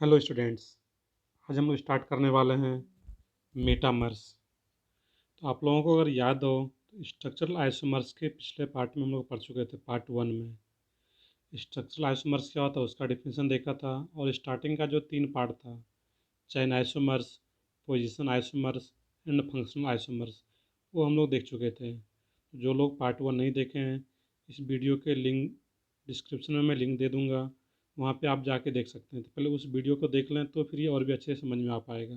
Hello students. आज हम लोग स्टार्ट करने वाले हैं मेटामर्स। तो आप लोगों को अगर याद हो तो स्ट्रक्चरल आइसोमर्स के पिछले पार्ट में हम लोग पढ़ चुके थे, पार्ट 1 में। स्ट्रक्चरल आइसोमर्स क्या होता है उसका डिफिनेशन देखा था, और स्टार्टिंग का जो 3 पार्ट था, chain isomers, position isomers and functional isomers, वो हम लोग देख चुके थे। जो लोग पार्ट 1 नहीं देखे हैं, इस वीडियो के लिंक डिस्क्रिप्शन में मैं लिंक दे दूँगा, वहाँ पे आप जाके देख सकते हैं। तो पहले उस वीडियो को देख लें तो फिर ये और भी अच्छे से समझ में आ पाएगा।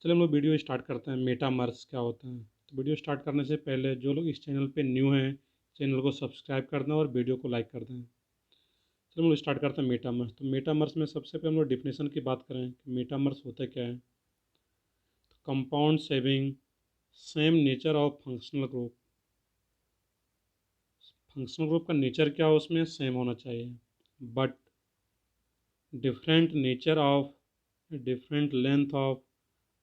चलिए हम लोग वीडियो स्टार्ट करते हैं। मेटामर्स क्या होता है? तो वीडियो स्टार्ट करने से पहले जो लोग इस चैनल पे न्यू हैं, चैनल को सब्सक्राइब कर दें और वीडियो को लाइक कर दें। चलिए हम लोग स्टार्ट करते हैं मेटामर्स। तो मेटामर्स में सबसे पहले हम लोग डिफिनेशन की बात करें कि मेटामर्स होता क्या है। तो compound having same nature of functional group. Functional group का नेचर क्या हो, उसमें सेम होना चाहिए, but different nature of different length of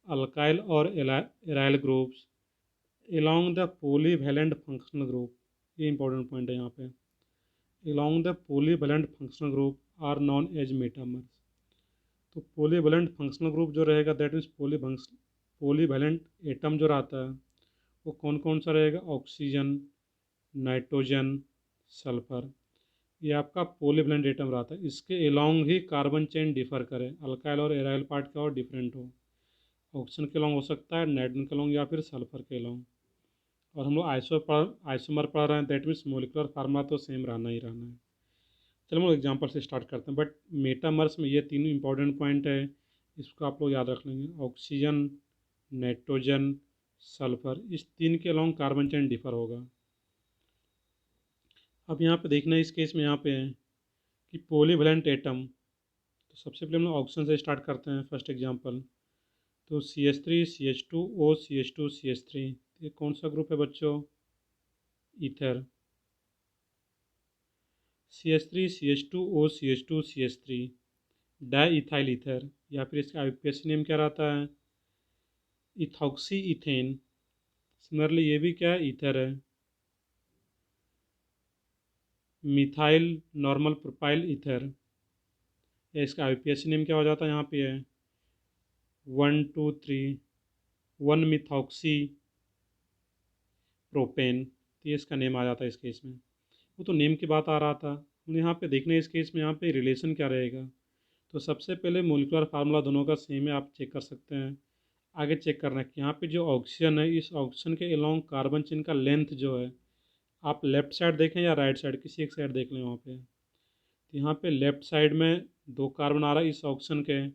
alkyl और aryl groups along the polyvalent functional group। ये इंपॉर्टेंट पॉइंट है यहाँ पे। along the polyvalent functional group are known as metamers। तो polyvalent functional group जो रहेगा, दैट मीन्स polyvalent एटम जो रहता है वो कौन कौन सा रहेगा? Oxygen, nitrogen, sulphur. ये आपका पोलीवैलेंट एटम रहता है। इसके अलोंग ही कार्बन चेन डिफर करे, अल्काइल और एराइल पार्ट का और डिफरेंट हो। ऑक्सीजन के अलोंग हो सकता है, नाइट्रोजन के अलोंग, या फिर सल्फर के अलोंग। और हम लोग आइसोमर पढ़ रहे हैं, दैट मीन्स मोलिकुलर फार्मूला तो सेम रहना ही रहना है। चलो हम लोग एग्जाम्पल से स्टार्ट करते हैं। बट मेटामर्स में ये तीनों इंपॉर्टेंट पॉइंट है, इसको आप लोग याद रख लेंगे। ऑक्सीजन, नाइट्रोजन, सल्फर, इस तीन के अलोंग कार्बन चेन डिफर होगा। अब यहाँ पे देखना है, इस केस में यहाँ पे है कि पॉलीवैलेंट एटम। तो सबसे पहले हम लोग ऑक्सीजन से स्टार्ट करते हैं, फर्स्ट एग्जांपल। तो CH3 CH2O CH2 CH3, ये कौन सा ग्रुप है बच्चों? Ether. CH3 CH2O CH2 CH3 di ethyl ether, या फिर इसका आईयूपीएसी नेम क्या रहता है? Ethoxy ethane. सिमिलरली ये भी क्या है? ईथर है। मिथाइल नॉर्मल प्रोपाइल ईथर, या इसका आईयूपीएसी नेम क्या हो जाता है? यहाँ पे है 1 2 3 1 मिथॉक्सी प्रोपेन। तो ये इसका नेम आ जाता है इस केस में। वो तो नेम की बात आ रहा था, यहाँ पे देखना है इस केस में यहाँ पे रिलेशन क्या रहेगा। तो सबसे पहले मोलिकुलर फार्मूला दोनों का सेम है, आप चेक कर सकते हैं। आगे चेक करना है कि यहाँ पे जो ऑक्सीजन है, इस ऑक्सीजन के अलोंग कार्बन चेन का लेंथ जो है, आप लेफ्ट साइड देखें या राइट साइड, किसी एक साइड देख लें वहाँ पे। तो यहाँ पे लेफ्ट साइड में 2 कार्बन आ रहा है इस ऑक्सीजन के,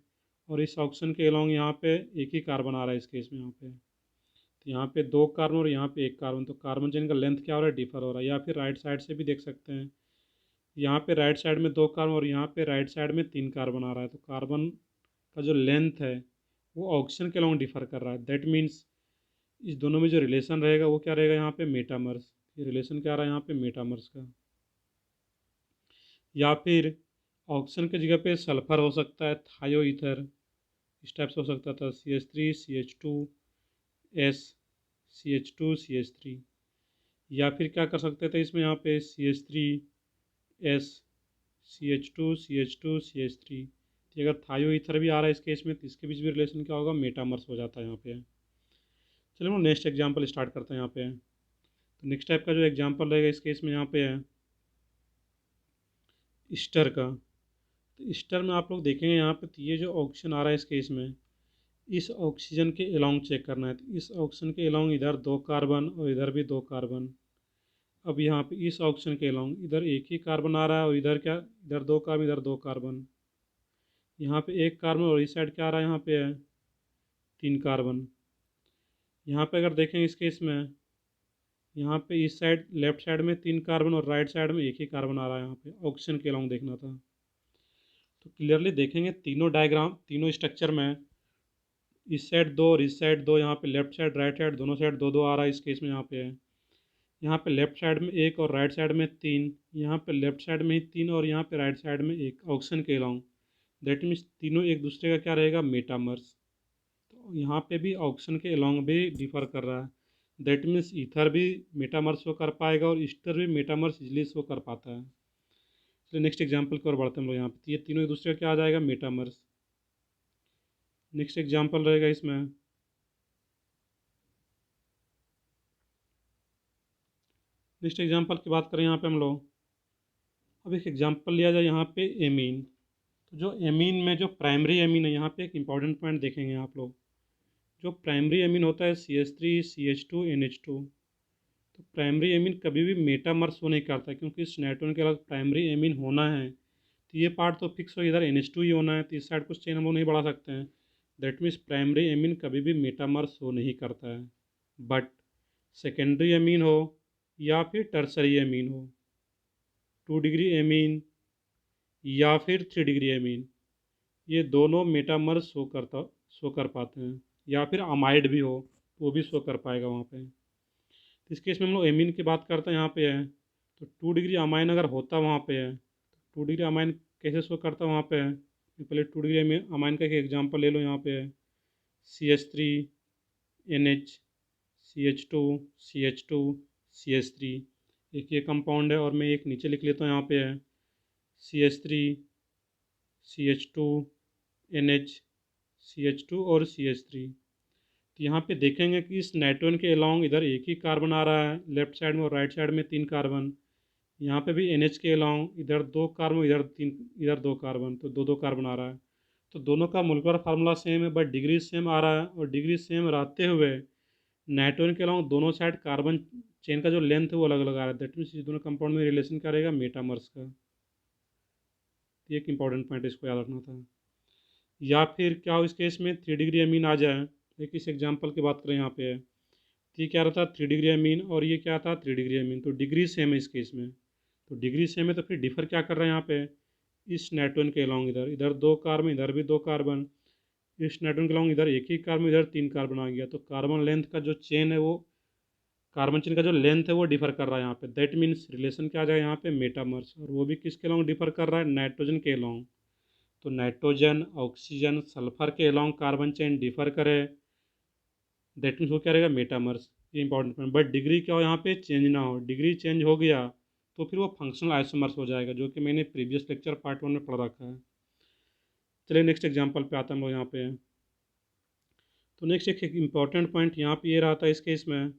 और इस ऑक्सीजन के अलोंग यहाँ पे एक ही कार्बन आ रहा है इस केस में यहाँ पे। तो यहाँ पे 2 कार्बन और यहाँ पे 1 कार्बन, तो कार्बन चेन का लेंथ क्या हो रहा है? डिफर हो रहा है। या फिर राइट साइड से भी देख सकते हैं, यहाँ पे राइट साइड में 2 कार्बन और यहाँ पे राइट साइड में 3 कार्बन आ रहा है। तो कार्बन का जो लेंथ है वो ऑक्सीजन के अलोंग डिफर कर रहा है। दैट मीन्स इस दोनों में जो रिलेशन रहेगा वो क्या रहेगा? यहाँ पे मेटामर्स। ये रिलेशन क्या आ रहा है यहाँ पे? मेटामर्स का। या फिर ऑक्सीजन की जगह पे सल्फर हो सकता है, थायो ईथर, इस टाइप से हो सकता था। CH3 CH2S CH2 CH3। या फिर क्या कर सकते थे इसमें, यहाँ पे CH3S CH2 CH2 CH3। तो अगर थायो ईथर भी आ रहा है इस केस में, तो इसके बीच भी रिलेशन क्या होगा? मेटामर्स हो जाता है यहाँ पे। चलिए हम नेक्स्ट एग्जांपल स्टार्ट करते हैं यहाँ पे। तो नेक्स्ट टाइप का जो एग्जांपल रहेगा इस केस में यहाँ पे है ईस्टर का। तो ईस्टर में आप लोग देखेंगे यहाँ पे, तो ये जो ऑक्सीजन आ रहा है इस केस में, इस ऑक्सीजन के अलोंग चेक करना है। तो इस ऑक्सीजन के अलोंग इधर 2 कार्बन और इधर भी 2 कार्बन। अब यहाँ पे इस ऑक्सीजन के अलोंग इधर एक ही कार्बन आ रहा है, और इधर क्या? इधर 2 कार्बन, इधर 2 कार्बन। यहाँ पे 1 कार्बन, और इस साइड क्या आ रहा है? यहाँ पे है 3 कार्बन। यहाँ पे अगर देखें इस केस में, यहाँ पे इस साइड लेफ्ट साइड में 3 कार्बन और राइट साइड में एक ही कार्बन आ रहा है। यहाँ पे ऑक्सीजन के अलोंग देखना था। तो क्लियरली देखेंगे तीनों डायग्राम, तीनों स्ट्रक्चर में इस साइड 2 और इस साइड 2, यहाँ पे लेफ्ट साइड राइट साइड दोनों साइड 2 2 आ रहा है इस केस में। यहाँ पे है, यहाँ पे लेफ्ट साइड में 1 और राइट साइड में 3, यहाँ पे लेफ्ट साइड में ही 3 और यहाँ पे राइट साइड में 1 ऑक्सीजन के अलोंग। दैट मीन्स तीनों एक दूसरे का क्या रहेगा? मेटामर्स। तो यहाँ पे भी ऑक्सीजन के अलोंग भी डिफर कर रहा है। दैट मीन्स ईथर भी मेटामर्स शो कर पाएगा और ईस्टर भी मेटामर्स इजली शो कर पाता है। चलिए नेक्स्ट एग्जाम्पल की ओर बढ़ते हैं हम लोग। यहाँ पे ये तीनों एक दूसरे का क्या आ जाएगा, मेटामर्स। नेक्स्ट एग्जाम्पल रहेगा इसमें, नेक्स्ट एग्जाम्पल की बात करें यहाँ पे हम लोग। अब एक एग्जाम्पल लिया जाए यहाँ पे एमीन। तो जो एमीन में जो प्राइमरी एमीन है, यहाँ पे एक इंपॉर्टेंट पॉइंट देखेंगे आप लोग। जो प्राइमरी एमीन होता है CH3 CH2 NH2, तो प्राइमरी एमीन कभी भी मेटामर्स हो नहीं करता, क्योंकि इस नाइट्रोजन के अलग प्राइमरी एमीन होना है तो ये पार्ट तो फिक्स हो, इधर NH2 ही होना है, तो इस साइड कुछ चेन हम लोग नहीं बढ़ा सकते हैं। दैट मीन्स प्राइमरी एमीन कभी भी मेटामर्स हो नहीं करता है। बट सेकेंडरी एमीन हो या फिर टर्सरी एमीन हो, 2 डिग्री एमीन या फिर 3 डिग्री एमीन, ये दोनों मेटामर्स शो कर पाते हैं। या फिर अमाइड भी हो तो वो भी शो कर पाएगा वहाँ पे। तो इस केस में हम लोग एमीन की बात करते हैं, यहाँ पे है तो 2 डिग्री अमाइन अगर होता वहाँ पे है, तो 2 डिग्री अमाइन कैसे शो करता वहाँ पे है। तो पहले 2 डिग्री अमाइन का एक एग्जाम्पल ले लो। यहाँ पे है CH3 NH CH2 CH2 CH3, एक ये कंपाउंड है। और मैं एक नीचे लिख लेता हूँ, यहाँ पे है CH3 CH2 NH CH2 और CH3। तो यहाँ पे देखेंगे कि इस नाइट्रोजन के अलोंग इधर एक ही कार्बन आ रहा है लेफ्ट साइड में, और राइट साइड में 3 कार्बन। यहाँ पे भी NH के अलोंग इधर 2 कार्बन, इधर 3, इधर 2 कार्बन, तो 2 2 कार्बन आ रहा है। तो दोनों का मोलिकुलर फार्मूला सेम है, बट डिग्री सेम आ रहा है। और डिग्री सेम रहते हुए नाइट्रोजन के अलावा दोनों साइड कार्बन चेन का जो लेंथ है वो अलग अलग आ रहा है। दैट मीन्स दोनों कंपाउंड में रिलेशन क्या रहेगा, मेटामर्स का। ये एक इंपॉर्टेंट पॉइंट, इसको याद रखना था। या फिर क्या हो इस केस में 3 डिग्री अमीन आ जाए। एक इस एग्जाम्पल की बात करें, यहाँ पे है तो ये क्या रहता, 3 डिग्री अमीन, और ये क्या था, 3 डिग्री अमीन। तो डिग्री सेम है इस केस में। तो डिग्री सेम है तो फिर डिफर क्या कर रहा है यहाँ पे, इस नाइट्रोजन के अलोंग इधर इधर 2 कार्बन, इधर भी 2 कार्बन। इस नाइट्रोजन के अलोंग इधर एक ही कार्बन, इधर 3 कार्बन आ गया। तो कार्बन लेंथ का जो चेन है वो, कार्बन चेन का जो लेंथ है वो डिफर कर रहा है यहाँ पे। दैट मीन्स रिलेशन क्या आ जाएगा यहाँ पे, मेटामर्स। और वो भी किसके अलोंग डिफर कर रहा है, नाइट्रोजन के अलोंग। तो नाइट्रोजन ऑक्सीजन सल्फर के अलोंग कार्बन चेन डिफर करे, दैट मीन्स वो क्या रहेगा, मेटामर्स। ये इंपॉर्टेंट पॉइंट। बट डिग्री क्या हो यहाँ पे, चेंज ना हो। डिग्री चेंज हो गया तो फिर वो फंक्शनल आइसोमर्स हो जाएगा, जो कि मैंने प्रीवियस लेक्चर पार्ट 1 में पढ़ रखा है। चलिए नेक्स्ट एग्जाम्पल पे आता हम लोग यहाँ पे। तो नेक्स्ट एक इंपॉर्टेंट पॉइंट यहाँ पे ये रहा था इस केस में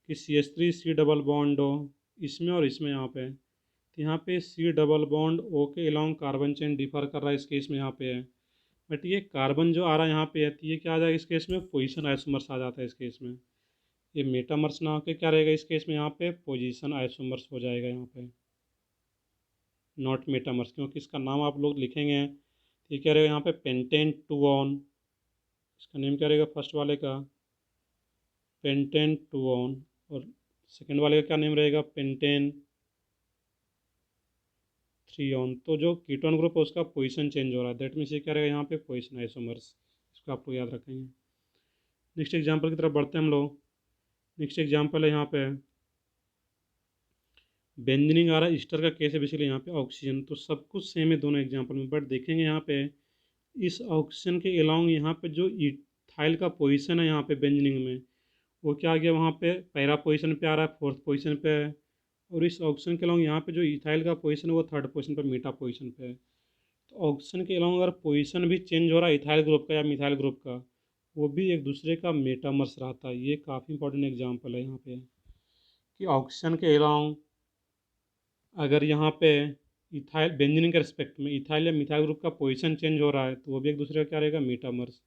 कि CH3 C डबल बॉन्ड हो इसमें और इसमें यहाँ पे। तो यहाँ पे C डबल बॉन्ड O के अलोंग कार्बन चेन डिफर कर रहा है इस केस में, यहाँ पे है। बट ये कार्बन जो आ रहा है यहाँ पे है, तो ये क्या आ जाएगा इस केस में, पोजीशन आइसोमर्स आ जाता है इस केस में। ये मेटामर्स ना होकर क्या रहेगा इस केस में, यहाँ पे पोजीशन आइसोमर्स हो जाएगा यहाँ पे, नॉट मेटामर्स। क्योंकि इसका नाम आप लोग लिखेंगे तो ये क्या रहेगा यहाँ पे, पेंटेन 2 ऑन। इसका नेम क्या रहेगा फर्स्ट वाले का, पेंटेन 2 ऑन। और सेकेंड वाले का क्या नेम रहेगा, पेंटेन 3 ऑन। तो जो कीटोन ग्रुप है उसका पोजीशन चेंज हो रहा है। दैट मीन्स ये क्या रहेगा यहाँ पे, पोजीशन आइसोमर्स। इसको आप लोग याद रखेंगे। नेक्स्ट एग्जाम्पल की तरफ बढ़ते हैं हम लोग। नेक्स्ट एग्जाम्पल है यहाँ पे बेंजीनिंग आ रहा है, ईस्टर का केस है बेसिकली यहाँ पे ऑक्सीजन। तो सब कुछ सेम है दोनों एग्जाम्पल में, बट देखेंगे यहाँ पे इस ऑक्सीजन के अलोंग यहाँ पे जो इथाइल का पोजीशन है यहाँ पे बेंजीनिंग में, वो क्या आ गया वहाँ पे, पहला पोजीशन पे आ रहा है, फोर्थ पोजीशन पे है। और इस ऑक्सीजन के अलोंग यहाँ पे जो इथाइल का पोजीशन है वो थर्ड पोजीशन पे, मीटा पोजीशन पे है। तो ऑक्सीजन के अलावा अगर पोजीशन भी चेंज हो रहा है इथाइल ग्रुप का या मिथाइल ग्रुप का, वो भी एक दूसरे का मेटामर्स रहता है। ये काफ़ी इंपॉर्टेंट एग्जांपल है यहाँ पे कि ऑक्सीजन के अलावा अगर यहाँ पे इथाइल बेंजीन के रिस्पेक्ट में इथाइल या मिथाइल ग्रुप का पोजीशन चेंज हो रहा है, तो वो भी एक दूसरे का क्या रहेगा, मेटामर्स।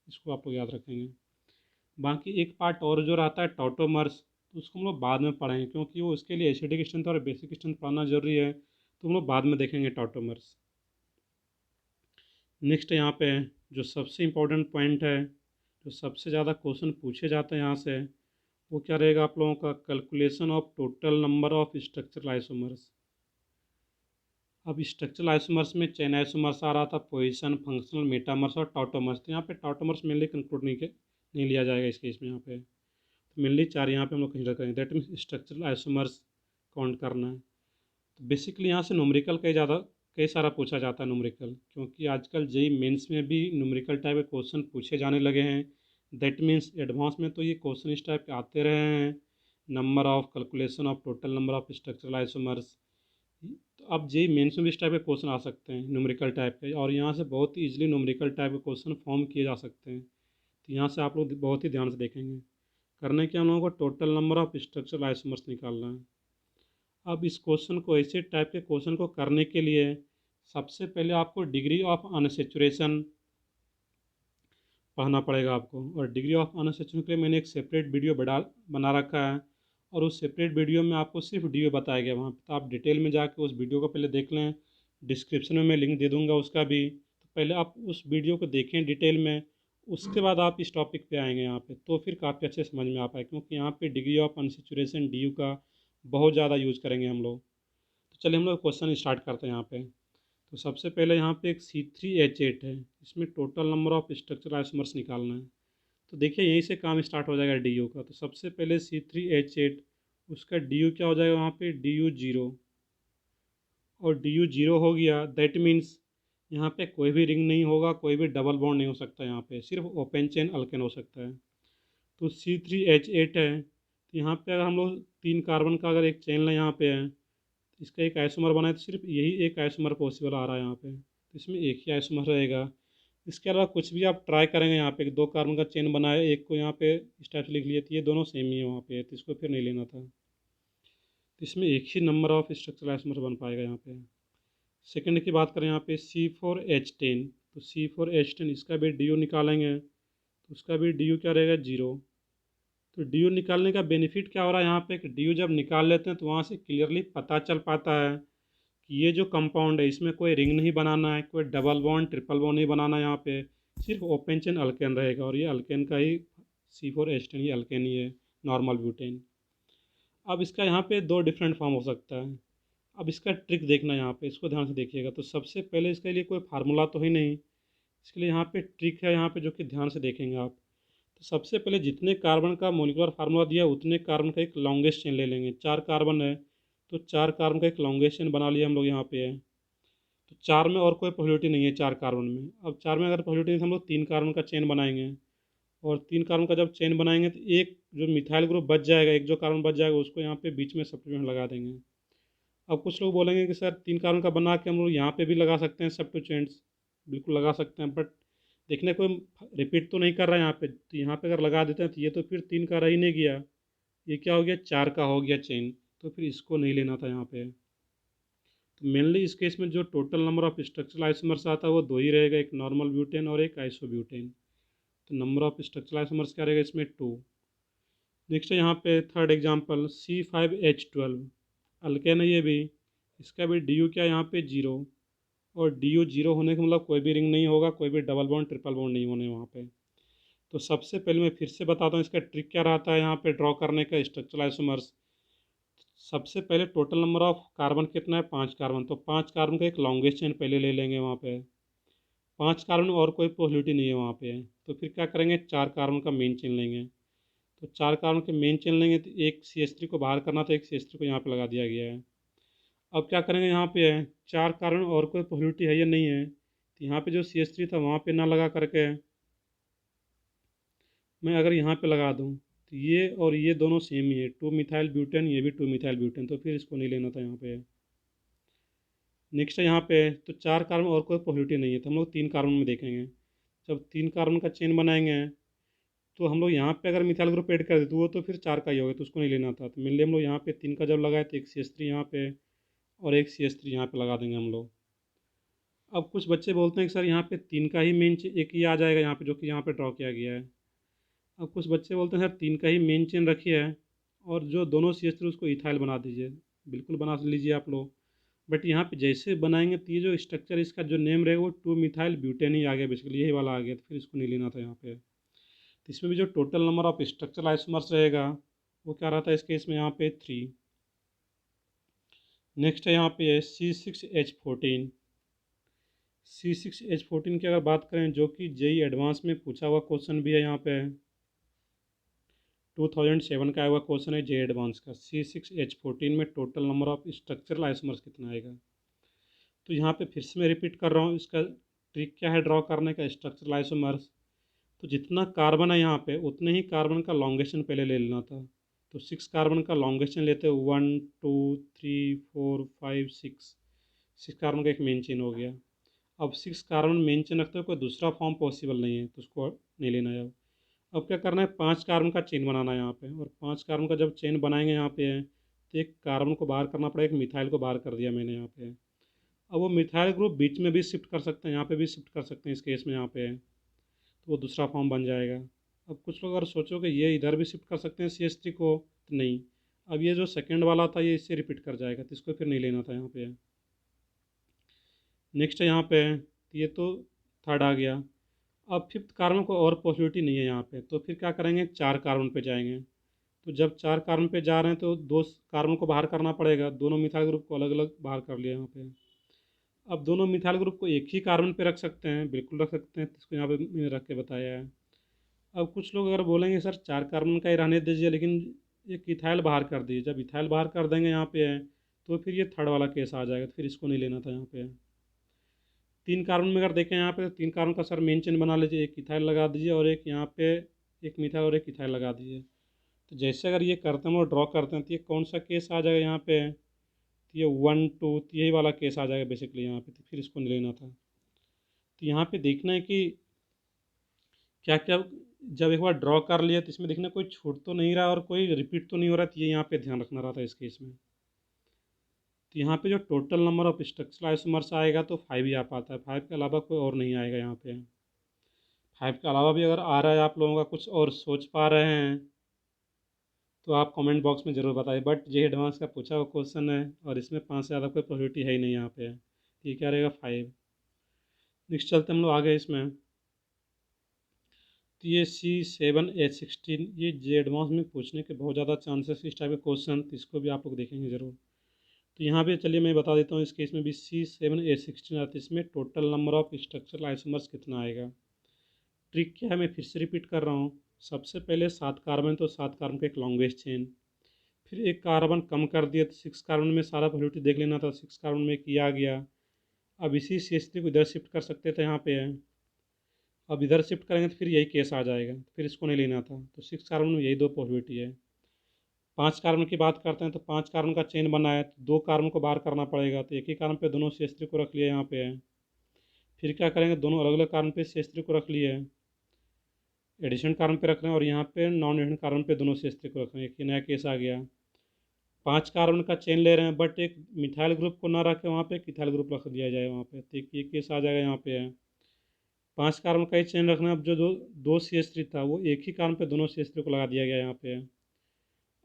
इसको आप लोग याद रखेंगे। बाकी एक पार्ट और जो रहता है टॉटोमर्स, तो उसको हम लोग बाद में पढ़ेंगे, क्योंकि वो उसके लिए एसिडिक स्ट्रेंथ और बेसिक स्ट्रेंथ पढ़ना जरूरी है, तो हम लोग बाद में देखेंगे टॉटोमर्स। नेक्स्ट यहाँ पे जो सबसे इम्पोर्टेंट पॉइंट है, जो सबसे ज़्यादा क्वेश्चन पूछे जाते हैं यहाँ से, वो क्या रहेगा आप लोगों का, calculation of total number of structural isomers. अब स्ट्रक्चरल आइसोमर्स में चेन आइसोमर्स आ रहा था, पोजीशन, फंक्शनल, मेटामर्स और टॉटोमर्स। तो यहाँ पे टॉटोमर्स मेनली कंक्लूड नहीं लिया जाएगा इस केस में। यहाँ पे तो मेनली 4 यहाँ पे हम लोग कंसिडर करेंगे। That means structural isomers count करना है। तो बेसिकली यहाँ से न्यूमेरिकल कई सारा पूछा जाता है न्यूमेरिकल, क्योंकि आजकल जेई मेंस में भी न्यूमेरिकल टाइप के क्वेश्चन पूछे जाने लगे हैं। दैट मीन्स एडवांस में तो ये क्वेश्चन इस टाइप के आते रहे हैं, number of calculation of total number of structural isomers. तो अब जेईई मेंस में भी इस टाइप के क्वेश्चन आ सकते हैं न्यूमेरिकल टाइप के, और यहाँ से बहुत ही ईजिली न्यूमेरिकल टाइप के क्वेश्चन फॉर्म किए जा सकते हैं। तो यहाँ से आप लोग बहुत ही ध्यान से देखेंगे। करने के हम लोगों को total number of structural isomers निकालना है। अब इस क्वेश्चन को, ऐसे टाइप के क्वेश्चन को करने के लिए सबसे पहले आपको डिग्री ऑफ अनसैचुरेशन पढ़ना पड़ेगा आपको। और डिग्री ऑफ अनसैचुरेशन के लिए मैंने एक सेपरेट वीडियो बना रखा है, और उस सेपरेट वीडियो में आपको सिर्फ डी बताया गया वहाँ पे। तो आप डिटेल में जाके उस वीडियो को पहले देख लें। डिस्क्रिप्शन में मैं लिंक दे दूँगा उसका भी, तो पहले आप उस वीडियो को देखें डिटेल में, उसके बाद आप इस टॉपिक पे आएंगे यहाँ पे, तो फिर काफ़ी अच्छे समझ में आ पाए, क्योंकि यहाँ पे डिग्री ऑफ अनसैचुरेशन डी का बहुत ज़्यादा यूज़ करेंगे हम लोग। तो चलिए हम लोग क्वेश्चन स्टार्ट करते हैं यहाँ पे। तो सबसे पहले यहाँ पे एक C3H8 है, इसमें total number of structural isomers निकालना है। तो देखिए यहीं से काम स्टार्ट हो जाएगा डी का। तो सबसे पहले C3H8, उसका डी क्या हो जाएगा वहाँ पे, डी 0। और डी 0 हो गया, दैट मीन्स यहाँ पे कोई भी रिंग नहीं होगा, कोई भी डबल बॉन्ड नहीं हो सकता, यहाँ पे सिर्फ ओपन चेन अल्केन हो सकता है। तो C3H8 है, तो यहाँ पे अगर हम लोग 3 कार्बन का अगर एक चेन यहाँ पे है, इसका एक आइसोमर बना है, तो सिर्फ यही एक आइसोमर पॉसिबल आ रहा है यहाँ पे, तो इसमें एक ही आइसोमर रहेगा। इसके अलावा कुछ भी आप ट्राई करेंगे, यहाँ पे 2 कार्बन का चेन बना है, एक को यहाँ पे इस टाइप से लिख लिया, तो ये दोनों सेम ही है वहाँ पे, तो इसको फिर नहीं लेना था। तो इसमें एक ही नंबर ऑफ स्ट्रक्चरल आइसोमर बन पाएगा यहाँ पे। सेकंड की बात करें यहाँ पे C4H10, तो C4H10 इसका भी डी निकालेंगे, तो उसका भी डी क्या रहेगा, 0। तो डी निकालने का बेनिफिट क्या हो रहा है यहाँ पे, कि डी जब निकाल लेते हैं तो वहाँ से क्लियरली पता चल पाता है कि ये जो कंपाउंड है इसमें कोई रिंग नहीं बनाना है, कोई डबल बॉन्ड ट्रिपल बॉन्ड नहीं बनाना है, यहाँ पे सिर्फ ओपन चेन अल्केन रहेगा, और ये अल्केन का ही C4H10 ये अल्केन ही है, नॉर्मल ब्यूटेन। अब इसका यहाँ पे 2 डिफरेंट फॉर्म हो सकता है। अब इसका ट्रिक देखना यहाँ पे, इसको ध्यान से देखिएगा। तो सबसे पहले इसके लिए कोई फार्मूला तो ही नहीं, इसके लिए यहाँ पे ट्रिक है यहाँ पे, जो कि ध्यान से देखेंगे आप। तो सबसे पहले जितने कार्बन का मोलिकुलर फार्मूला दिया, उतने कार्बन का एक लॉन्गेस्ट चेन ले लेंगे। 4 कार्बन है, तो 4 कार्बन का एक लॉन्गेस्ट चेन बना लिया हम लोग यहाँ पे है। तो 4 में और कोई पॉसिबिलिटी नहीं है 4 कार्बन में। अब 4 में अगर पॉसिबिलिटी नहीं है तो हम लोग 3 कार्बन का चेन बनाएंगे, और 3 कार्बन का जब चेन बनाएंगे तो एक जो मिथाइल ग्रुप बच जाएगा, एक जो कार्बन बच जाएगा, उसको यहाँ पे बीच में सब्स्टिट्यूएंट लगा देंगे। अब कुछ लोग बोलेंगे कि सर 3 कार्बन का बना के हम लोग यहाँ पे भी लगा सकते हैं सब्स्टिट्यूएंट्स, बिल्कुल लगा सकते हैं, बट देखने को रिपीट तो नहीं कर रहा है यहाँ पे। तो यहाँ पे अगर लगा देते हैं तो ये तो फिर 3 का रह ही नहीं गया, ये क्या हो गया, 4 का हो गया चेन, तो फिर इसको नहीं लेना था यहाँ पे। तो मेनली इस केस में जो total number of structural isomers आता है वो 2 ही रहेगा, एक नॉर्मल ब्यूटेन और एक आइसोब्यूटेन। तो नंबर ऑफ स्ट्रक्चरल आइसोमर्स क्या रहेगा इसमें, 2। नेक्स्ट है यहाँ पे थर्ड एग्जाम्पल C5H12, अल्केन है ये भी, इसका भी डी क्या यहाँ पे, 0। और डी 0 होने का मतलब कोई भी रिंग नहीं होगा, कोई भी डबल बॉन्ड ट्रिपल बॉन्ड नहीं होने वहाँ पे। तो सबसे पहले मैं फिर से बताता हूँ इसका ट्रिक क्या रहता है यहाँ पे ड्रॉ करने का स्ट्रक्चरल आइसोमर्स। सबसे पहले टोटल नंबर ऑफ कार्बन कितना है, 5 कार्बन, तो 5 कार्बन का एक लॉन्गेस्ट चेन पहले ले लेंगे वहाँ पे। 5 कार्बन और कोई पॉसिबिलिटी नहीं है वहाँ पे, तो फिर क्या करेंगे, 4 कार्बन का मेन चेन लेंगे। तो 4 कार्बन के मेन चेन लेंगे, तो एक CH3 को बाहर करना, तो एक CH3 को यहाँ पे लगा दिया गया है। अब क्या करेंगे, यहाँ पे है 4 कार्बन और कोई पॉसिबिलिटी है या नहीं है, तो यहाँ पे जो CH3 था वहाँ पे ना लगा करके मैं अगर यहाँ पे लगा दूँ, तो ये और ये दोनों सेम ही है, 2 मिथाइल ब्यूटेन, ये भी 2 मिथाइल ब्यूटेन, तो फिर इसको नहीं लेना था यहाँ पे। नेक्स्ट है यहाँ पे, तो 4 कार्बन और कोई पॉसिबिलिटी नहीं है, तो हम लोग 3 कार्बन में देखेंगे। जब 3 कार्बन का चेन बनाएंगे, तो हम लोग यहाँ पे अगर मिथाइल ग्रुप ऐड कर देते वो तो फिर 4 का ही होगा, तो उसको नहीं लेना था। तो मेनली हम लोग यहाँ पे 3 का जब लगाए, तो एक CH3 यहाँ पे और एक CH3 यहाँ पे लगा देंगे हम लोग। अब कुछ बच्चे बोलते हैं कि सर यहाँ पे 3 का ही मेन एक ही आ जाएगा यहाँ पे, जो कि यहाँ पे ड्रॉ किया गया है। अब कुछ बच्चे बोलते हैं सर 3 का ही मेन चेन रखिए है, और जो दोनों CH3 उसको इथाइल बना दीजिए। बिल्कुल बना लीजिए आप लोग, बट यहाँ पे जैसे बनाएंगे तो ये जो स्ट्रक्चर इसका जो नेम रहेगा वो 2 मिथाइल ब्यूटेन ही आ गया, बेसिकली यही वाला आ गया, तो फिर इसको नहीं लेना था यहाँ पे। तो इसमें भी जो total number of structural isomers रहेगा वो क्या रहता है इस केस में, यहाँ पे 3। नेक्स्ट है यहाँ पे C6H14। C6H14 की अगर बात करें, जो कि जेई एडवांस में पूछा हुआ क्वेश्चन भी है, यहाँ पे 2007 का आया हुआ क्वेश्चन है जेई एडवांस का। C6H14 में total number of structural isomers कितना आएगा। तो यहाँ पे फिर से मैं रिपीट कर रहा हूँ, इसका ट्रिक क्या है ड्रॉ करने का स्ट्रक्चरल आइसोमर्स। तो जितना कार्बन है यहाँ पे, उतने ही कार्बन का लॉन्गेशन पहले ले लेना था। तो 6 कार्बन का लॉन्गेशन लेते हैं, 1 2 3 4 5 6। 6 कार्बन का एक मेन चेन हो गया। अब 6 कार्बन मेन चेन रखते हुए कोई दूसरा फॉर्म पॉसिबल नहीं है, तो उसको नहीं लेना है। अब क्या करना है, 5 कार्बन का चेन बनाना है यहाँ पे, और 5 कार्बन का जब चेन बनाएंगे यहाँ पे है, तो एक कार्बन को बाहर करना पड़ेगा, एक मिथाइल को बाहर कर दिया मैंने यहाँ पे। अब वो मिथाइल ग्रुप बीच में भी शिफ्ट कर सकते हैं, यहाँ पे भी शिफ्ट कर सकते हैं इस केस में यहाँ पे है, तो वो दूसरा फॉर्म बन जाएगा। अब कुछ लोग अगर सोचो कि ये इधर भी शिफ्ट कर सकते हैं CH3 को, तो नहीं। अब ये जो सेकेंड वाला था ये इससे रिपीट कर जाएगा, तो इसको फिर नहीं लेना था यहाँ पे। नेक्स्ट है यहाँ पे, ये तो थर्ड आ गया। अब फिफ्थ कार्बन को और पॉसिबिलिटी नहीं है यहाँ पे, तो फिर क्या करेंगे, 4 कार्बन पे जाएंगे। तो जब 4 कार्बन पे जा रहे हैं तो 2 कार्बन को बाहर करना पड़ेगा, दोनों मिथाइल ग्रुप को अलग अलग बाहर कर लिया यहाँ पे। अब दोनों मिथाइल ग्रुप को एक ही कार्बन पे रख सकते हैं, बिल्कुल रख सकते हैं, तो इसको यहाँ पे मैंने रख के बताया है। अब कुछ लोग अगर बोलेंगे सर 4 कार्बन का ही रहने दीजिए, लेकिन एक इथाइल बाहर कर दीजिए, जब इथाइल बाहर कर देंगे यहाँ पे है, तो फिर ये थर्ड वाला केस आ जाएगा, तो फिर इसको नहीं लेना था यहाँ पे। 3 कार्बन में अगर देखें यहाँ पे, तो 3 कार्बन का सर मेन चेन बना लीजिए, एक इथाइल लगा दीजिए और एक यहाँ पे एक मिथाइल और एक इथाइल लगा दीजिए। तो जैसे अगर ये करते हैं और ड्रॉ करते हैं, तो ये कौन सा केस आ जाएगा यहाँ पे, तो ये 1 2, तो यही वाला केस आ जाएगा बेसिकली यहाँ पे, तो फिर इसको नहीं लेना था। तो यहाँ पे देखना है कि क्या क्या, जब एक बार ड्रॉ कर लिया तो इसमें देखना कोई छूट तो नहीं रहा और कोई रिपीट तो नहीं हो रहा, तो ये यहाँ पे ध्यान रखना रहा था इस केस में। तो यहाँ पे जो total number of structural isomers आएगा तो 5 ही आ पाता है, 5 के अलावा कोई और नहीं आएगा यहाँ पे। 5 के अलावा भी अगर आ रहा है, आप लोगों का कुछ और सोच पा रहे हैं, तो आप कमेंट बॉक्स में ज़रूर बताइए। बट ये एडवांस का पूछा हुआ क्वेश्चन है और इसमें 5 से ज़्यादा कोई प्रोबेबिलिटी है ही नहीं यहाँ पे। ये क्या रहेगा, 5। नेक्स्ट चलते हम लोग आगे इसमें। तो ये C7H16, ये जे एडवांस में पूछने के बहुत ज़्यादा चांसेस इस टाइप के क्वेश्चन, तो इसको भी आप लोग देखेंगे ज़रूर। तो यहाँ पे चलिए मैं बता देता हूँ, इस केस में भी C7H16 आता है, इसमें total number of structural isomers कितना आएगा। ट्रिक क्या है, मैं फिर से रिपीट कर रहा हूँ। सबसे पहले 7 कार्बन, तो 7 कार्बन का एक लॉन्गेस्ट चेन, फिर एक कार्बन कम कर दिया, तो 6 कार्बन में सारा प्रोबेबिलिटी देख लेना था, 6 कार्बन में किया गया। अब इसी CH3 को इधर शिफ्ट कर सकते थे, यहाँ पे है। अब इधर शिफ्ट करेंगे तो फिर यही केस आ जाएगा, फिर इसको नहीं लेना था। तो 6 कार्बन में यही 2 पॉसिबिलिटी है। 5 कार्बन की बात करते हैं, तो 5 कार्बन का चेन बना है, तो 2 कार्बन को बाहर करना पड़ेगा, तो एक ही कार्बन पे दोनों CH3 को रख लिया यहाँ पे है। फिर क्या करेंगे, दोनों अलग अलग कार्बन पे CH3 को रख लिए है, एडिशन कार्बन पे रख रहे हैं, और यहाँ पे नॉन एडिशन कार्बन पे दोनों CH3 को रख रहे हैं, एक ही नया केस आ गया। 5 कार्बन का चेन ले रहे हैं, बट एक मिथाइल ग्रुप को ना रखे वहाँ पे, एक इथाइल ग्रुप रख दिया जाए वहाँ पे, तो एक ये केस आ जाएगा यहाँ पे है। 5 कार्बन का ही चेन रखना है, अब जो दो CH3 था वो एक ही कार्बन पे दोनों CH3 को लगा दिया गया यहाँ पे है।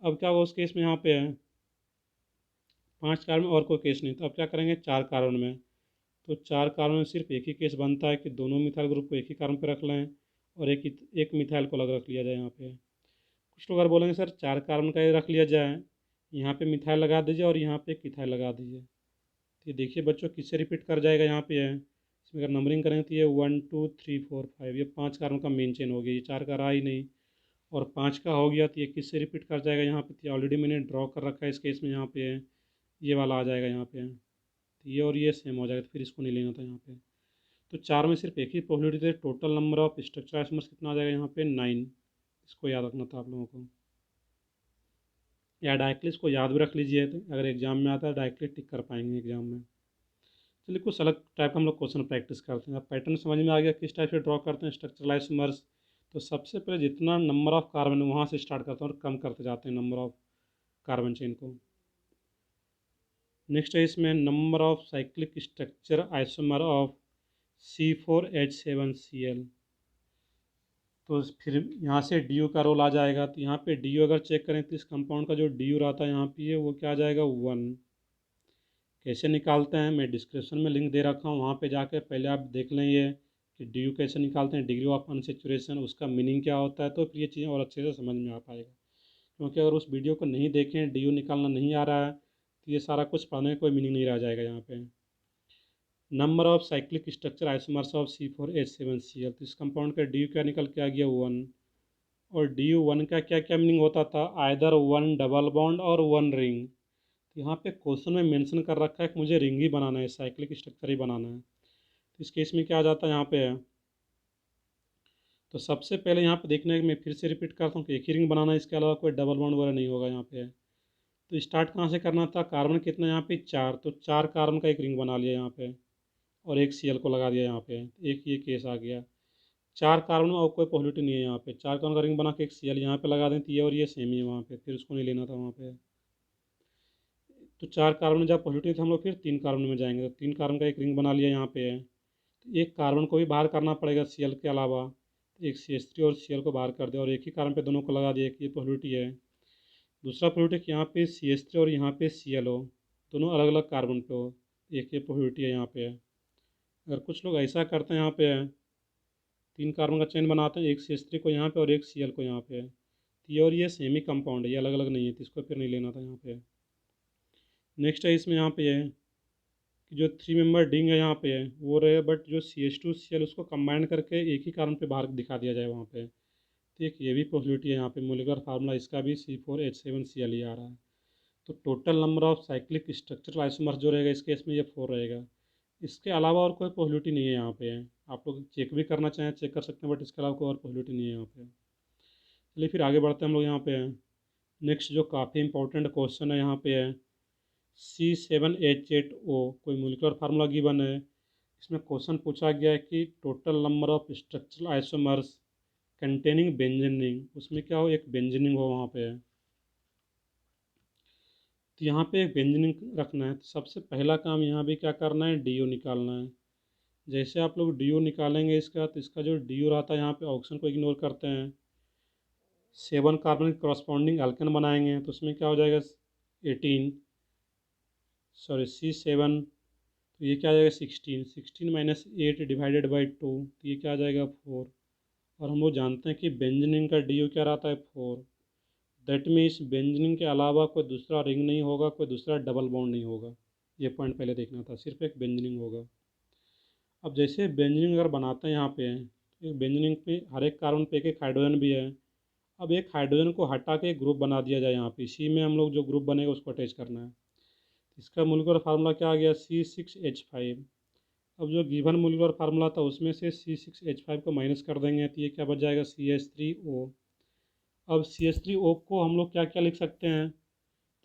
अब क्या हुआ उस केस में, यहाँ पे है 5 कार्बन में और कोई केस नहीं, तो अब क्या करेंगे 4 कार्बन में। तो 4 कार्बन में सिर्फ एक ही केस बनता है कि दोनों मिथाइल ग्रुप को एक ही कार्बन पे रख लें और एक मिथाइल को अलग रख लिया जाए यहाँ पे। कुछ लोग अगर बोलेंगे सर 4 कार्बन का ही रख लिया जाए, यहाँ पे मिथाइल लगा दीजिए और यहाँ पे एक इथाइल लगा दीजिए। तो ये देखिए बच्चों किससे रिपीट कर जाएगा, यहाँ पे है। इसमें अगर नंबरिंग करेंगे तो ये 1 2 3 4 5, ये 5 कार्बन का मेन चेन हो गया, ये 4 का रहा ही नहीं। और 5 का हो गया, तो ये किससे रिपीट कर जाएगा, यहाँ पे तो ऑलरेडी मैंने ड्रॉ कर रखा है इस केस में, यहाँ पे है ये वाला आ जाएगा यहाँ पे है। तो ये और ये सेम हो जाएगा, तो फिर इसको नहीं लेना था यहाँ पे। तो 4 में सिर्फ एक ही पॉसिबिलिटी थी, total number of structure isomers कितना आ जाएगा यहाँ पे, 9। इसको याद रखना था आप लोगों को, या डायरेक्टली इसको याद भी रख लीजिए, तो अगर एग्जाम में आता है डायरेक्टली टिक कर पाएंगे एग्जाम में। चलिए कुछ अलग टाइप का हम लोग क्वेश्चन प्रैक्टिस करते हैं। अब पैटर्न समझ में आ गया किस टाइप से ड्रॉ करते हैं स्ट्रक्चरल आइसोमर्स। तो सबसे पहले जितना नंबर ऑफ कार्बन है वहाँ से स्टार्ट करते हैं और कम करते जाते हैं नंबर ऑफ कार्बन चेन को। नेक्स्ट है इसमें number of cyclic structure isomer of C4H7Cl। तो फिर यहाँ से डी का रोल आ जाएगा, तो यहाँ पे डी अगर चेक करें तो इस कंपाउंड का जो डी रहता है यहाँ पे वो क्या आ जाएगा, 1। कैसे निकालते हैं मैं डिस्क्रिप्शन में लिंक दे रखा हूँ, वहाँ पे जाके पहले आप देख लें ये कि डी कैसे निकालते हैं, डिग्री ऑफ अनसेचुरेशन, उसका मीनिंग क्या होता है, तो फिर ये चीज़ें और अच्छे से समझ में आ पाएगा। क्योंकि अगर उस वीडियो को नहीं देखें, डी निकालना नहीं आ रहा है, तो ये सारा कुछ पढ़ने का कोई मीनिंग नहीं रह जाएगा यहाँ पे। Number of cyclic structure isomers of C4H7Cl, तो इस कंपाउंड का डी क्या निकल के आ गया, 1। और डी का क्या क्या मीनिंग होता था, आइदर 1 डबल बॉन्ड और 1 रिंग। तो यहाँ पे क्वेश्चन में मेंशन कर रखा है कि मुझे रिंग ही बनाना है, साइक्लिक स्ट्रक्चर ही बनाना है। तो इस केस में क्या आ जाता है यहाँ पे है, तो सबसे पहले यहाँ पे देखना है कि मैं फिर से रिपीट करता हूँ कि एक ही रिंग बनाना है, इसके अलावा कोई डबल बॉन्ड वगैरह नहीं होगा यहाँ पे। तो स्टार्ट कहाँ से करना था, कार्बन कितना यहाँ पे 4, तो 4 कार्बन का एक रिंग बना लिया यहाँ पे और एक Cl को लगा दिया यहाँ पे, एक ये केस आ गया। 4 कार्बन में और कोई पॉलिटी नहीं है यहाँ पे, 4 कार्बन का रिंग बना के एक Cl यहाँ पे लगा दें तो ये और ये सेम ही है वहाँ पे, फिर उसको नहीं लेना था वहाँ पे। तो 4 कार्बन में जब पॉलिटी थे हम लोग फिर 3 कार्बन में जाएंगे, तो 3 कार्बन का एक रिंग बना लिया यहाँ पे है। तो एक कार्बन को भी बाहर करना पड़ेगा Cl के अलावा, तो एक CH3 और Cl को बाहर कर दिया और एक ही कार्बन पे दोनों को लगा दिया कि ये पॉलिटी है। दूसरा पॉलिटी यहाँ पे CH3 और यहाँ पे Cl हो, दोनों अलग अलग कार्बन पे हो, एक ये पॉलिटी है यहाँ पे है। अगर कुछ लोग ऐसा करते हैं यहाँ पे है, 3 कार्बन का चेन बनाते हैं, एक CH3 को यहाँ पे और एक Cl को यहाँ पे है, तो ये और ये सेम ही कंपाउंड है, ये अलग अलग नहीं है, तो इसको फिर नहीं लेना था यहाँ पे। नेक्स्ट है इसमें यहाँ पे है कि जो 3 मेंबर रिंग है यहाँ पे है वो रहे, बट जो CH2Cl उसको कंबाइन करके एक ही कार्बन पे बाहर दिखा दिया जाए वहाँ पे, तो एक ये भी पॉसिबिलिटी है यहाँ पे। मोलिकुलर फार्मूला इसका भी C4H7Cl ही आ रहा है। तो total number of cyclic structural isomers जो रहेगा इस केस में ये 4 रहेगा। इसके अलावा और कोई पॉसिबिलिटी नहीं है यहाँ पे है, आप लोग चेक भी करना चाहें चेक कर सकते हैं, बट इसके अलावा कोई और पॉसिबिलिटी नहीं है यहाँ पे। चलिए फिर आगे बढ़ते हैं हम लोग यहाँ पे हैं। नेक्स्ट जो काफ़ी इंपॉर्टेंट क्वेश्चन है यहाँ पे है C7H8O, कोई मोलिकुलर फार्मूला गिवन है। इसमें क्वेश्चन पूछा गया है कि total number of structural isomers containing benzene ring, उसमें क्या हो, एक बेंजीन रिंग हो वहाँ पे है। तो यहाँ पे एक बेंजीन रिंग रखना है, तो सबसे पहला काम यहाँ भी क्या करना है, DO निकालना है। जैसे आप लोग DO निकालेंगे इसका, तो इसका जो DO रहता है यहाँ पे ऑक्सीजन को इग्नोर करते हैं, 7 कार्बन करस्पॉन्डिंग अल्केन बनाएंगे, तो उसमें क्या हो जाएगा 18, सॉरी C7, तो ये क्या आ जाएगा 16, 16 माइनस 8 डिवाइडेड बाई 2, तो ये क्या आ जाएगा 4। और हम लोग जानते हैं कि बेंजीन का DO क्या रहता है 4। दैट मीन्स बेंजीन के अलावा कोई दूसरा रिंग नहीं होगा, कोई दूसरा डबल बॉन्ड नहीं होगा, ये पॉइंट पहले देखना था, सिर्फ एक बेंजीन होगा। अब जैसे बेंजीन अगर बनाते हैं यहाँ पे, एक बेंजीन पे हर एक कार्बन पे एक एक हाइड्रोजन भी है। अब एक हाइड्रोजन को हटा के एक ग्रुप बना दिया जाए यहाँ पे, इसी में हम लोग जो ग्रुप बनेगा उसको अटैच करना है। इसका मोलिकुलर फार्मूला क्या आ गया C6H5। अब जो गिवन मोलिकुलर फार्मूला था उसमें से C6H5 को माइनस कर देंगे, तो ये क्या बच जाएगा CH3O। अब CH3O को हम लोग क्या क्या लिख सकते हैं,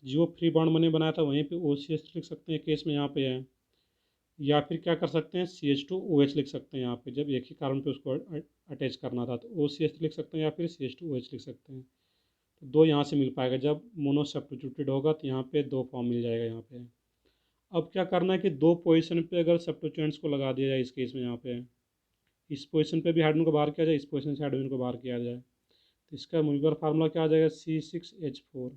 जो फ्री बॉन्ड मैंने बनाया था वहीं पे OCH लिख सकते हैं केस में यहाँ पे है, या फिर क्या कर सकते हैं CH2OH लिख सकते हैं यहाँ पे, जब एक ही कार्बन पे उसको अटैच करना था तो OCH लिख सकते हैं या फिर CH2OH लिख सकते हैं। तो दो यहाँ से मिल पाएगा, जब मोनो सब्स्टिट्यूटेड होगा तो यहाँ पे दो फॉर्म मिल जाएगा यहाँ पे। अब क्या करना है कि दो पोजीशन पे अगर सब्स्टिट्यूएंट्स को लगा दिया जाए, इस केस में यहाँ पे इस पोजीशन पे भी हाइड्रोजन को बाहर किया जाए, इस पोजीशन से हाइड्रोजन को बाहर किया जाए, तो इसका मोलिकुलर फार्मूला क्या आ जाएगा C6H4।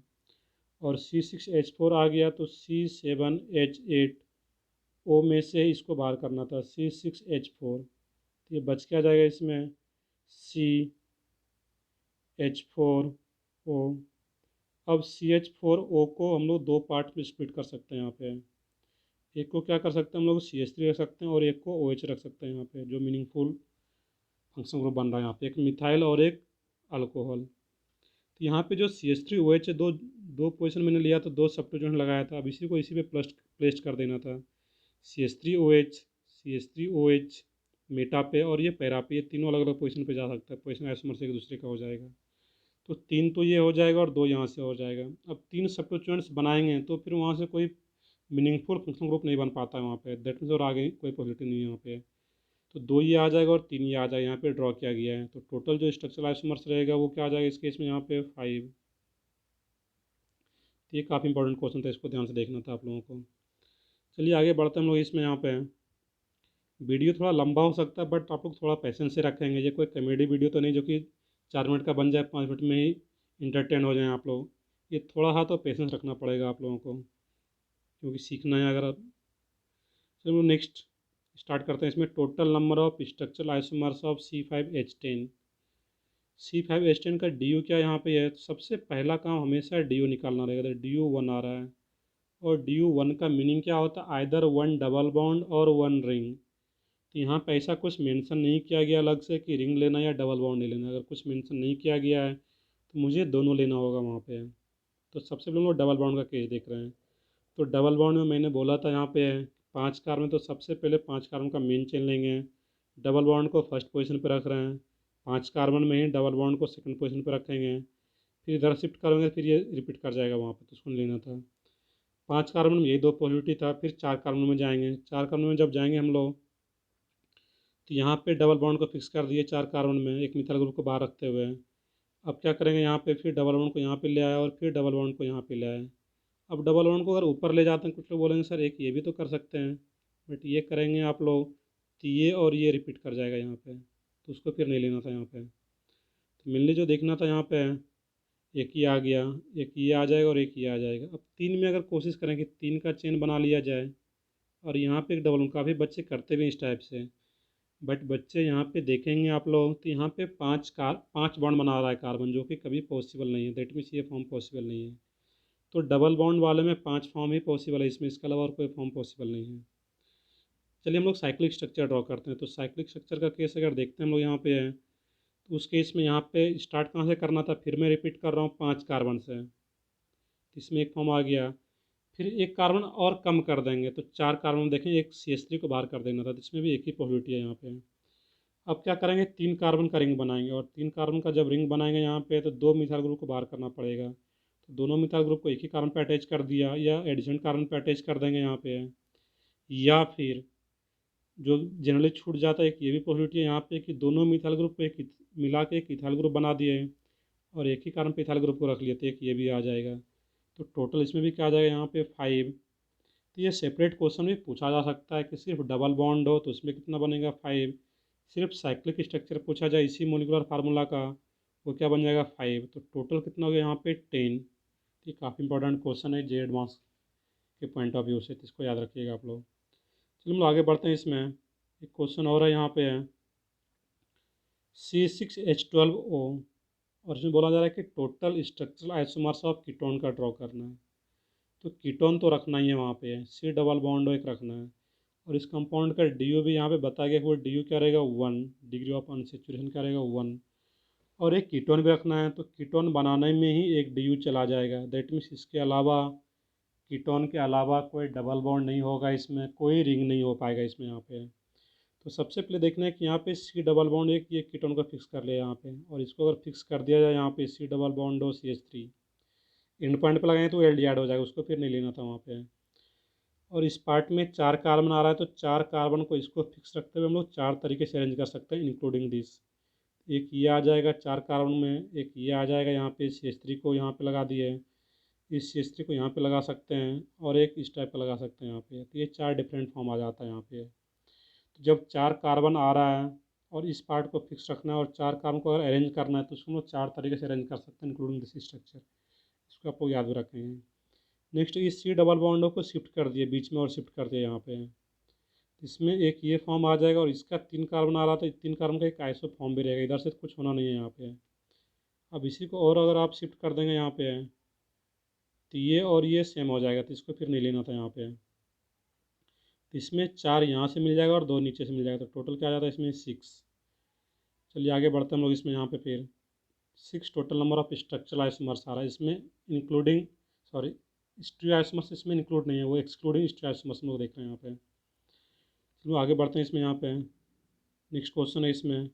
और C6H4 आ गया तो C7H8 O में से इसको बाहर करना था C6H4, तो ये बच क्या जाएगा इसमें CH4O। अब CH4O को हम लोग दो पार्ट में स्प्लिट कर सकते हैं यहाँ पे, एक को क्या कर सकते हैं हम लोग CH3 रख सकते हैं और एक को OH रख सकते हैं यहाँ पे, जो मीनिंगफुल फंक्शन ग्रुप बन रहा है यहाँ पे, एक मिथाइल और एक अल्कोहल। तो यहाँ पे जो CH3OH है, दो दो पोजीशन मैंने लिया तो दो सब्स्टिट्यूएंट लगाया था, अब इसी को इसी पे प्लेस कर देना था, CH3OH मेटा पे और ये पैरा पे, ये तीनों अलग अलग पोजीशन पे जा सकता है, पोजीशन आइसोमर से एक दूसरे का हो जाएगा। तो 3 तो ये हो जाएगा और 2 यहाँ से हो जाएगा। अब 3 सब्स्टिट्यूएंट्स बनाएंगे तो फिर वहाँ से कोई मीनिंगफुल फंक्शन ग्रुप नहीं बन पाता है वहाँ पे, दैट मीन्स और आगे कोई पॉसिबिलिटी नहीं है यहाँ पे। तो 2 ये आ जाएगा और 3 ये आ जाएगा, यहाँ पे ड्रॉ किया गया है। तो टोटल जो स्ट्रक्चरल आइसोमर्स रहेगा वो क्या आ जाएगा इस केस में यहाँ पे 5। तो ये काफ़ी इंपॉर्टेंट क्वेश्चन था, इसको ध्यान से देखना था आप लोगों को। चलिए आगे बढ़ते हैं हम लोग इसमें। यहाँ पे वीडियो थोड़ा लंबा हो सकता है, बट आप लोग थोड़ा पेशेंस से रखेंगे, ये कोई कॉमेडी वीडियो तो नहीं जो कि 4 मिनट का बन जाए, 5 मिनट में ही इंटरटेन हो जाएं आप लोग। ये थोड़ा सा तो पेशेंस रखना पड़ेगा आप लोगों को, क्योंकि सीखना है अगर आप। चलो नेक्स्ट स्टार्ट करते हैं। इसमें total number of structural isomers of C5H10। C5H10 का DU क्या यहाँ पे है, तो सबसे पहला काम हमेशा DU निकालना रहेगा, तो DU1 आ रहा है। और DU1 का मीनिंग क्या होता है, आइदर वन डबल बॉन्ड और वन रिंग। तो यहाँ पे ऐसा कुछ मेंशन नहीं किया गया अलग से कि रिंग लेना या डबल बॉन्ड नहीं लेना, अगर कुछ मेंशन नहीं किया गया है तो मुझे दोनों लेना होगा वहाँ पे। तो सबसे पहले हम लोग डबल बॉन्ड का केस देख रहे हैं। तो डबल बॉन्ड में मैंने बोला था यहाँ पे 5 कार्बन, तो सबसे पहले 5 कार्बन का मेन चेन लेंगे, डबल बॉन्ड को फर्स्ट पोजीशन पर रख रहे हैं, 5 कार्बन में ही डबल बॉन्ड को सेकंड पोजीशन पर रखेंगे। फिर इधर शिफ्ट करोगे फिर ये रिपीट कर जाएगा वहाँ पे, तो उसको नहीं लेना था। 5 कार्बन में यही 2 पॉजिटिविटी था। फिर 4 कार्बन में जाएंगे, 4 कार्बन में जब जाएंगे हम लोग तो यहाँ पे डबल बॉन्ड को फिक्स कर दिए 4 कार्बन में, एक मिथाइल ग्रुप को बाहर रखते हुए। अब क्या करेंगे, यहाँ पे फिर डबल बॉन्ड को यहाँ पे ले आए और फिर डबल बॉन्ड को यहाँ पे ले आए। अब डबल बॉन्ड को अगर ऊपर ले जाते हैं, कुछ लोग बोलेंगे सर एक ये भी तो कर सकते हैं, बट ये करेंगे आप लोग तो ये और ये रिपीट कर जाएगा यहाँ पे, तो उसको फिर नहीं लेना था यहाँ पे। तो मेनली जो देखना था यहाँ पे, एक ही आ गया, एक ये आ जाएगा और एक ये आ जाएगा। अब 3 में अगर कोशिश करें कि 3 का चेन बना लिया जाए, और यहाँ पे एक डबल बॉन्ड, काफ़ी बच्चे करते भी हैं इस टाइप से, बट बच्चे यहाँ पे देखेंगे आप लोग तो यहाँ पे 5 बॉन्ड बना रहा है कार्बन, जो कि कभी पॉसिबल नहीं है। दैट मीन्स ये फॉर्म पॉसिबल नहीं है। तो डबल बॉन्ड वाले में 5 फॉर्म ही पॉसिबल है इसमें, इसके अलावा और कोई फॉर्म पॉसिबल नहीं है। चलिए हम लोग साइक्लिक स्ट्रक्चर ड्रॉ करते हैं। तो साइक्लिक स्ट्रक्चर का केस अगर देखते हैं हम लोग यहाँ पे है, तो उस केस में यहाँ पे स्टार्ट कहाँ से करना था, फिर मैं रिपीट कर रहा हूँ 5 कार्बन से, तो इसमें एक फॉर्म आ गया। फिर एक कार्बन और कम कर देंगे तो 4 कार्बन देखें, एक CH3 को बाहर कर देना था, तो इसमें भी एक ही पॉजिटिविटी है यहाँ पे। अब क्या करेंगे, 3 कार्बन का रिंग बनाएंगे, और 3 कार्बन का जब रिंग बनाएंगे यहाँ पे तो 2 मिथाइल ग्रुप को बाहर करना पड़ेगा। तो दोनों मिथाइल ग्रुप को एक ही कार्बन पे अटैच कर दिया, या एडिशनल कार्बन पे अटैच कर देंगे यहाँ पे। या फिर जो जनरली छूट जाता है, एक ये भी पॉसिबिलिटी है यहाँ पे कि दोनों मिथाइल ग्रुप को एक मिला के एक इथाइल ग्रुप बना दिए और एक ही कार्बन पे इथाइल ग्रुप को रख लिए, तो एक ये भी आ जाएगा। तो टोटल इसमें भी क्या आ जाएगा यहाँ पे 5। तो ये सेपरेट क्वेश्चन भी पूछा जा सकता है कि सिर्फ डबल बॉन्ड हो तो उसमें कितना बनेगा 5, सिर्फ साइक्लिक स्ट्रक्चर पूछा जाए इसी मोलिकुलर फार्मूला का, वो क्या बन जाएगा 5। तो टोटल कितना हो गया यहाँ पे 10। ये काफ़ी इंपॉर्टेंट क्वेश्चन है जे एडवांस के पॉइंट ऑफ व्यू से, तो इसको याद रखिएगा आप लोग। चलिए हम लोग आगे बढ़ते हैं। इसमें एक क्वेश्चन और है यहाँ पे है C6H12O, और इसमें बोला जा रहा है कि total structural isomers of ketone का ड्रॉ करना है। तो कीटोन तो रखना ही है वहाँ पे, C डबल बॉन्ड एक रखना है, और इस कंपाउंड का DU भी यहाँ पे बताया गया, वो DU क्या रहेगा 1, डिग्री ऑफ अनसेचुरेशन क्या रहेगा 1। और एक कीटोन भी रखना है, तो कीटोन बनाने में ही एक DU चला जाएगा। दैट मीन्स इसके अलावा, कीटोन के अलावा कोई डबल बॉन्ड नहीं होगा इसमें, कोई रिंग नहीं हो पाएगा इसमें यहाँ पे। तो सबसे पहले देखना है कि यहाँ पे C डबल बॉन्ड एक ये कीटोन को फिक्स कर लिया यहाँ पे, और इसको अगर फिक्स कर दिया जाए यहाँ पे C डबल बॉन्ड और CH3 एंड पॉइंट पर लगाएं तो LD ऐड हो जाएगा, उसको फिर नहीं लेना था वहाँ पे। और इस पार्ट में 4 कार्बन आ रहा है, तो 4 कार्बन को इसको फिक्स रखते हुए हम लोग 4 तरीके से अरेंज कर सकते हैं इंक्लूडिंग दिस। एक ये आ जाएगा 4 कार्बन में, एक ये आ जाएगा यहाँ पे CH3 को यहाँ पे लगा दिए, इस CH3 को यहाँ पे लगा सकते हैं, और एक इस टाइप का लगा सकते हैं यहाँ पे। तो ये 4 डिफरेंट फॉर्म आ जाता है यहाँ पे। तो जब 4 कार्बन आ रहा है और इस पार्ट को फिक्स रखना है और 4 कार्बन को अगर अरेंज करना है, तो उसको हम लोग 4 तरीके से अरेंज कर सकते हैं इंक्लूडिंग दिस स्ट्रक्चर। इसको आप लोग याद भी रखेंगे। नेक्स्ट इस C डबल बॉन्डों को शिफ्ट कर दिए बीच में, और शिफ्ट कर दिया यहाँ पे। इसमें एक ये फॉर्म आ जाएगा, और इसका 3 कार्बन आ रहा था, 3 कार्बन का एक आइसो फॉर्म भी रहेगा, इधर से तो कुछ होना नहीं है यहाँ पे। अब इसी को और अगर आप शिफ्ट कर देंगे यहाँ पे, तो ये और ये सेम हो जाएगा, तो इसको फिर नहीं लेना था यहाँ पे। तो इसमें 4 यहाँ से मिल जाएगा और 2 नीचे से मिल जाएगा, तो टोटल क्या आ जाता है इसमें 6। चलिए आगे बढ़ते हैं हम लोग। इसमें यहाँ पे फिर 6 total number of structural isomers आ रहा है इसमें, इंक्लूडिंग सॉरी स्टीरियो आइसोमर्स इसमें इंक्लूड नहीं है, वो एक्सक्लूडिंग स्टीरियो आइसोमर्स हम लोग देख रहे हैं यहाँ पे। चलो आगे बढ़ते हैं। इसमें यहाँ पे नेक्स्ट क्वेश्चन है इसमें,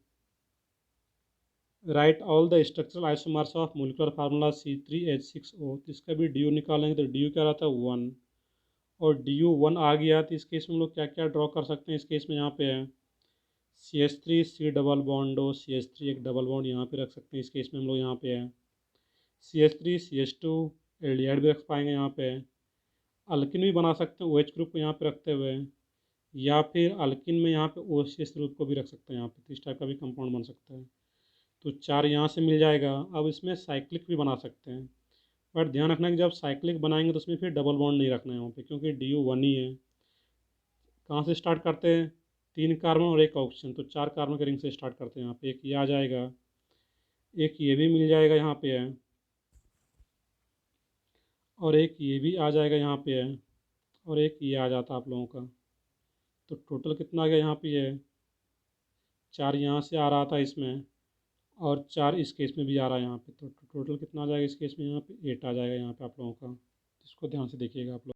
right all the structural isomers of molecular formula C3H6O। तो इसका भी DU निकालेंगे, तो DU क्या रहता है 1, और DU 1 आ गया, तो इस केस में हम लोग क्या क्या ड्रॉ कर सकते हैं। इस केस में यहाँ पे है CH3 C डबल बॉन्ड हो, CH3 एक डबल बॉन्ड यहाँ पे रख सकते हैं। इस केस में हम लोग यहाँ पे है CH3 CH2 एल्डिहाइड भी रख पाएंगे यहाँ पे। अल्किन भी बना सकते हैं OH ग्रुप को यहाँ पे रखते हुए, या फिर अल्किन में यहाँ पे OCH ग्रुप को भी रख सकते हैं यहाँ पे, तो इस टाइप का भी कंपाउंड बन सकता है। तो 4 यहाँ से मिल जाएगा। अब इसमें साइक्लिक भी बना सकते हैं, बट ध्यान रखना कि जब साइक्लिक बनाएंगे तो उसमें फिर डबल बॉन्ड नहीं रखना है वहाँ पे, क्योंकि DU 1 ही है। कहाँ से स्टार्ट करते हैं, 3 कार्बन और एक ऑक्सीजन, तो 4 कार्बन के रिंग से स्टार्ट करते हैं। यहाँ पे एक ये आ जाएगा, एक ये भी मिल जाएगा यहाँ पे है, और एक ये भी आ जाएगा यहाँ पे है, और एक ये आ जाता आप लोगों का। तो टोटल कितना आ गया यहाँ पे है, 4 यहाँ से आ रहा था इसमें, और 4 इस केस में भी आ रहा है यहाँ पे। तो टोटल कितना आ जाएगा इस केस में, यहाँ पे 8 आ जाएगा यहाँ पे आप लोगों का। इसको ध्यान से देखिएगा आप लोग।